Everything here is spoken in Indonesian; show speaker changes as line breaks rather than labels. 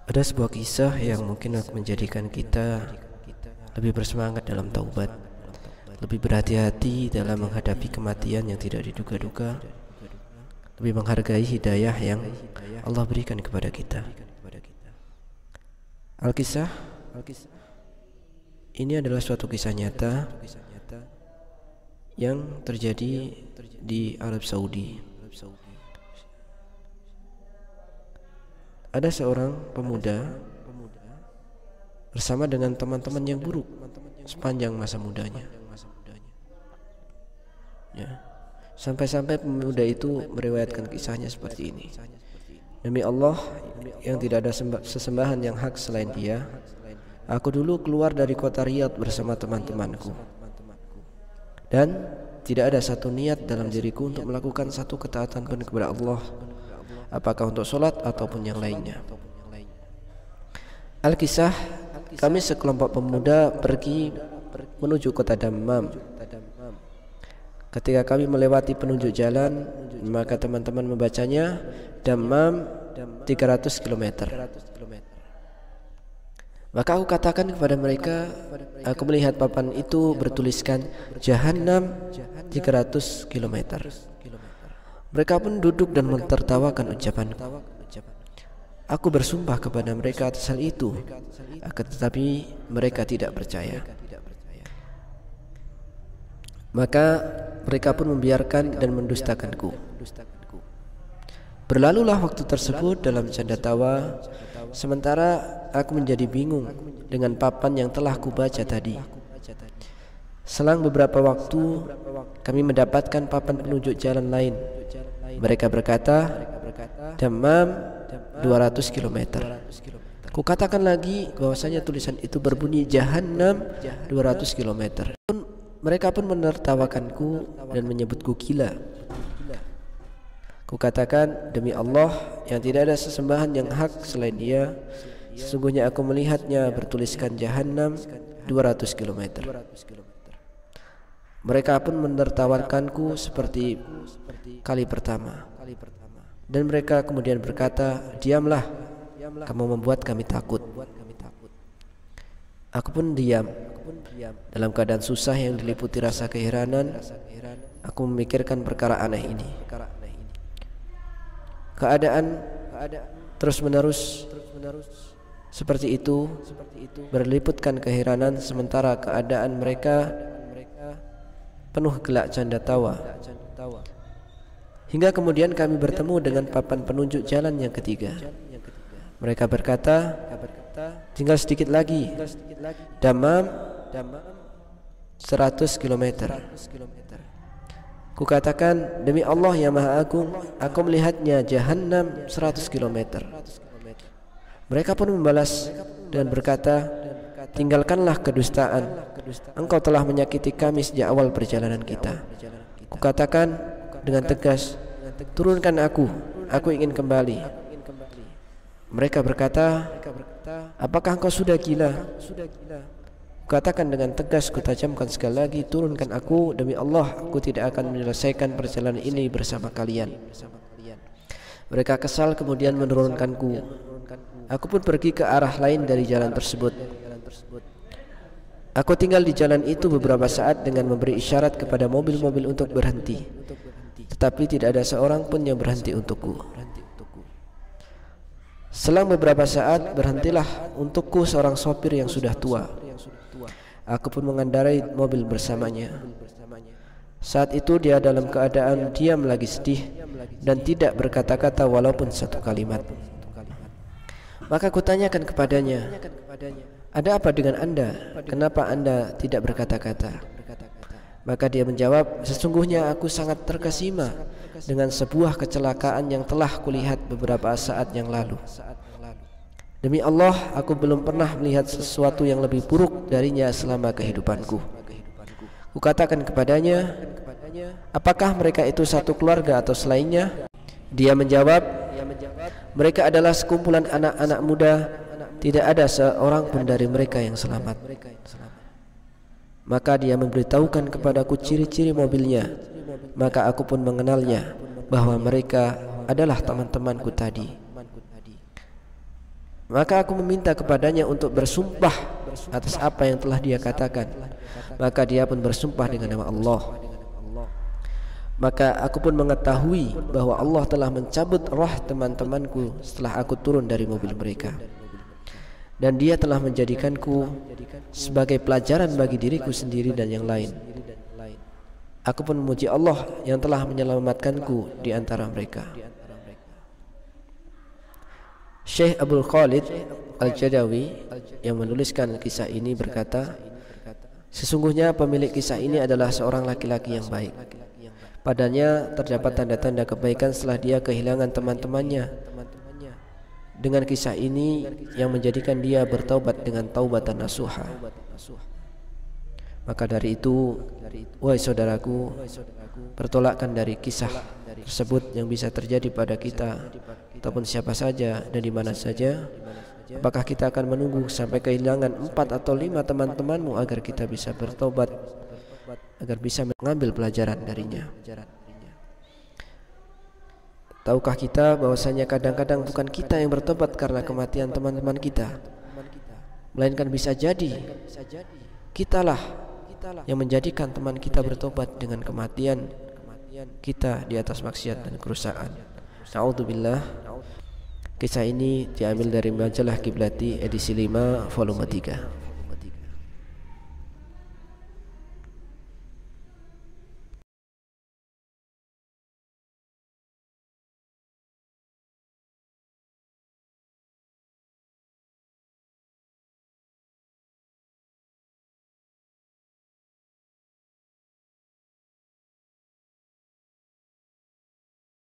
Ada sebuah kisah yang mungkin akan menjadikan kita lebih bersemangat dalam taubat, lebih berhati-hati dalam menghadapi kematian yang tidak diduga-duga, lebih menghargai hidayah yang Allah berikan kepada kita. Al-Kisah ini adalah suatu kisah nyata yang terjadi di Arab Saudi. Ada seorang pemuda bersama dengan teman-teman yang buruk sepanjang masa mudanya. Ya. Sampai-sampai pemuda itu meriwayatkan kisahnya seperti ini. Demi Allah yang tidak ada sesembahan yang hak selain Dia, aku dulu keluar dari kota Riyadh bersama teman-temanku, dan tidak ada satu niat dalam diriku untuk melakukan satu ketaatan pun kepada Allah, apakah untuk sholat ataupun yang lainnya. Al-Kisah, kami sekelompok pemuda pergi menuju kota Dammam. Ketika kami melewati penunjuk jalan, maka teman-teman membacanya Dammam 300 km. Maka aku katakan kepada mereka, aku melihat papan itu bertuliskan Jahannam 300 km. Mereka pun duduk dan mentertawakan ucapanku. Aku bersumpah kepada mereka atas hal itu, akan tetapi mereka tidak percaya. Maka mereka pun membiarkan dan mendustakanku. Berlalulah waktu tersebut dalam canda tawa, sementara aku menjadi bingung dengan papan yang telah kubaca tadi. Selang beberapa waktu, kami mendapatkan papan penunjuk jalan lain. Mereka berkata, Dammam 200 km. Kukatakan lagi bahwasanya tulisan itu berbunyi Jahannam 200 km. Mereka pun menertawakanku dan menyebutku gila. Kukatakan, demi Allah yang tidak ada sesembahan yang hak selain Dia, sesungguhnya aku melihatnya bertuliskan Jahannam 200 km. Mereka pun menertawakanku seperti kali pertama. Dan mereka kemudian berkata, diamlah, kamu membuat kami takut. Aku pun diam. Dalam keadaan susah yang diliputi rasa keheranan, aku memikirkan perkara aneh ini. Keadaan terus-menerus seperti itu berliputkan keheranan, sementara keadaan mereka penuh gelak canda tawa. Hingga kemudian kami bertemu dengan papan penunjuk jalan yang ketiga. Mereka berkata, tinggal sedikit lagi, Dammam 100 km. Kukatakan, demi Allah yang Maha Agung, aku melihatnya Jahannam 100 km. Mereka pun membalas dan berkata, tinggalkanlah kedustaan. Engkau telah menyakiti kami sejak awal perjalanan kita. Kukatakan dengan tegas, turunkan aku ingin kembali. Mereka berkata, apakah engkau sudah gila? Katakan dengan tegas, kutajamkan sekali lagi, turunkan aku, demi Allah aku tidak akan menyelesaikan perjalanan ini bersama kalian. Mereka kesal kemudian menurunkanku. Aku pun pergi ke arah lain dari jalan tersebut. Aku tinggal di jalan itu beberapa saat dengan memberi isyarat kepada mobil-mobil untuk berhenti, tetapi tidak ada seorang pun yang berhenti untukku. Selang beberapa saat, berhentilah untukku seorang sopir yang sudah tua. Aku pun mengendarai mobil bersamanya. Saat itu dia dalam keadaan diam lagi sedih dan tidak berkata-kata walaupun satu kalimat. Maka kutanyakan kepadanya, ada apa dengan Anda? Kenapa Anda tidak berkata-kata? Maka dia menjawab, sesungguhnya aku sangat terkesima dengan sebuah kecelakaan yang telah kulihat beberapa saat yang lalu. Demi Allah, aku belum pernah melihat sesuatu yang lebih buruk darinya selama kehidupanku. Kukatakan kepadanya, apakah mereka itu satu keluarga atau selainnya? Dia menjawab, mereka adalah sekumpulan anak-anak muda, tidak ada seorang pun dari mereka yang selamat. Maka dia memberitahukan kepadaku ciri-ciri mobilnya. Maka aku pun mengenalnya bahwa mereka adalah teman-temanku tadi. Maka aku meminta kepadanya untuk bersumpah atas apa yang telah dia katakan. Maka dia pun bersumpah dengan nama Allah. Maka aku pun mengetahui bahwa Allah telah mencabut roh teman-temanku setelah aku turun dari mobil mereka, dan dia telah menjadikanku sebagai pelajaran bagi diriku sendiri dan yang lain. Aku pun memuji Allah yang telah menyelamatkanku di antara mereka. Syekh Abdul Khalid Al-Jadawi yang menuliskan kisah ini berkata, sesungguhnya pemilik kisah ini adalah seorang laki-laki yang baik. Padanya terdapat tanda-tanda kebaikan setelah dia kehilangan teman-temannya. Dengan kisah ini yang menjadikan dia bertaubat dengan taubatan nasuha. Maka dari itu, wahai saudaraku, bertolakkan dari kisah tersebut yang bisa terjadi pada kita ataupun siapa saja dan di mana saja. Apakah kita akan menunggu sampai kehilangan 4 atau 5 teman-temanmu agar kita bisa bertobat, agar bisa mengambil pelajaran darinya? Tahukah kita bahwasanya kadang-kadang bukan kita yang bertobat karena kematian teman-teman kita, melainkan bisa jadi kitalah yang menjadikan teman kita bertobat dengan kematian kita di atas maksiat dan kerusakan. Na'udzubillah. Kisah ini diambil dari majalah Kiblati edisi 5 volume 3.